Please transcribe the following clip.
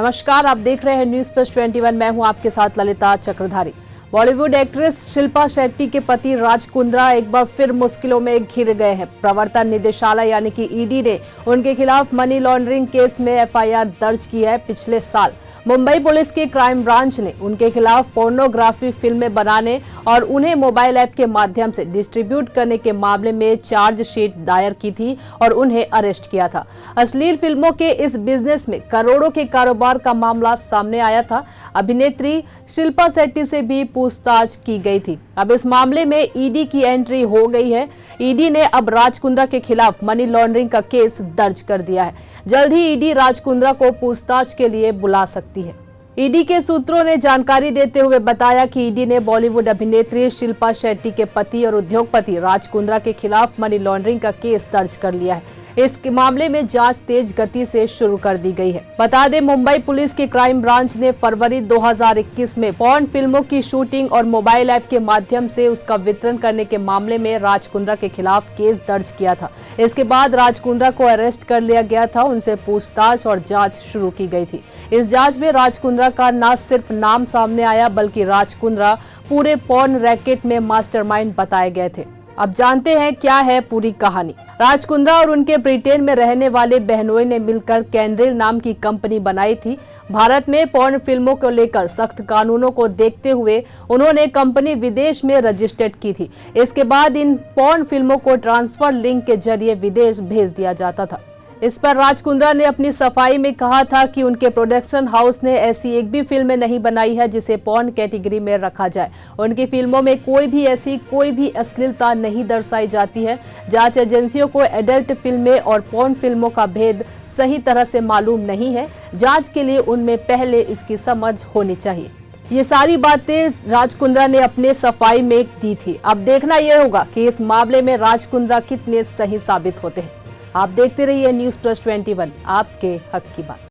नमस्कार, आप देख रहे हैं न्यूज प्लस 21। मैं हूं आपके साथ ललिता चक्रधारी। बॉलीवुड एक्ट्रेस शिल्पा शेट्टी के पति राज कुंद्रा एक बार फिर मुश्किलों में घिर गए हैं। प्रवर्तन निदेशालय यानी कि ईडी ने उनके खिलाफ मनी लॉन्ड्रिंग केस में एफआईआर दर्ज की है। पिछले साल मुंबई पुलिस की क्राइम ब्रांच ने उनके खिलाफ पोर्नोग्राफी फिल्में बनाने और उन्हें मोबाइल ऐप के माध्यम से डिस्ट्रीब्यूट करने के मामले में चार्जशीट दायर की थी और उन्हें अरेस्ट किया था। अश्लील फिल्मों के इस बिजनेस में करोड़ों के कारोबार का मामला सामने आया था। अभिनेत्री शिल्पा शेट्टी से भी पूछताछ की गई थी। अब इस मामले में ईडी की एंट्री हो गई है। ईडी ने अब राज कुंद्रा के खिलाफ मनी लॉन्ड्रिंग का केस दर्ज कर दिया है। जल्द ही ईडी राज कुंद्रा को पूछताछ के लिए बुला सकती है। ईडी के सूत्रों ने जानकारी देते हुए बताया कि ईडी ने बॉलीवुड अभिनेत्री शिल्पा शेट्टी के पति और उद्योगपति राज कुंद्रा के खिलाफ मनी लॉन्ड्रिंग का केस दर्ज कर लिया है। इस मामले में जांच तेज गति से शुरू कर दी गई है। बता दें, मुंबई पुलिस की क्राइम ब्रांच ने फरवरी 2021 में पॉर्न फिल्मों की शूटिंग और मोबाइल ऐप के माध्यम से उसका वितरण करने के मामले में राज कुंद्रा के खिलाफ केस दर्ज किया था। इसके बाद राज कुंद्रा को अरेस्ट कर लिया गया था। उनसे पूछताछ और जांच शुरू की गई थी। इस जांच में राज कुंद्रा का न सिर्फ नाम सामने आया, बल्कि राज कुंद्रा पूरे पॉर्न रैकेट में मास्टरमाइंड बताए गए थे। अब जानते हैं क्या है पूरी कहानी। राज कुंद्रा और उनके ब्रिटेन में रहने वाले बहनोई ने मिलकर कैंड्रिल नाम की कंपनी बनाई थी। भारत में पॉर्न फिल्मों को लेकर सख्त कानूनों को देखते हुए उन्होंने कंपनी विदेश में रजिस्टर्ड की थी। इसके बाद इन पॉर्न फिल्मों को ट्रांसफर लिंक के जरिए विदेश भेज दिया जाता था। इस पर राज कुंद्रा ने अपनी सफाई में कहा था कि उनके प्रोडक्शन हाउस ने ऐसी एक भी फिल्म नहीं बनाई है जिसे पॉर्न कैटेगरी में रखा जाए। उनकी फिल्मों में कोई भी अश्लीलता नहीं दर्शाई जाती है। जांच एजेंसियों को एडल्ट फिल्में और पॉर्न फिल्मों का भेद सही तरह से मालूम नहीं है। जांच के लिए उनमें पहले इसकी समझ होनी चाहिए। ये सारी बातें राज कुंद्रा ने अपने सफाई में दी थी। अब देखना यह होगा कि इस मामले में राज कुंद्रा कितने सही साबित होते हैं। आप देखते रहिए न्यूज प्लस 21, आपके हक की बात।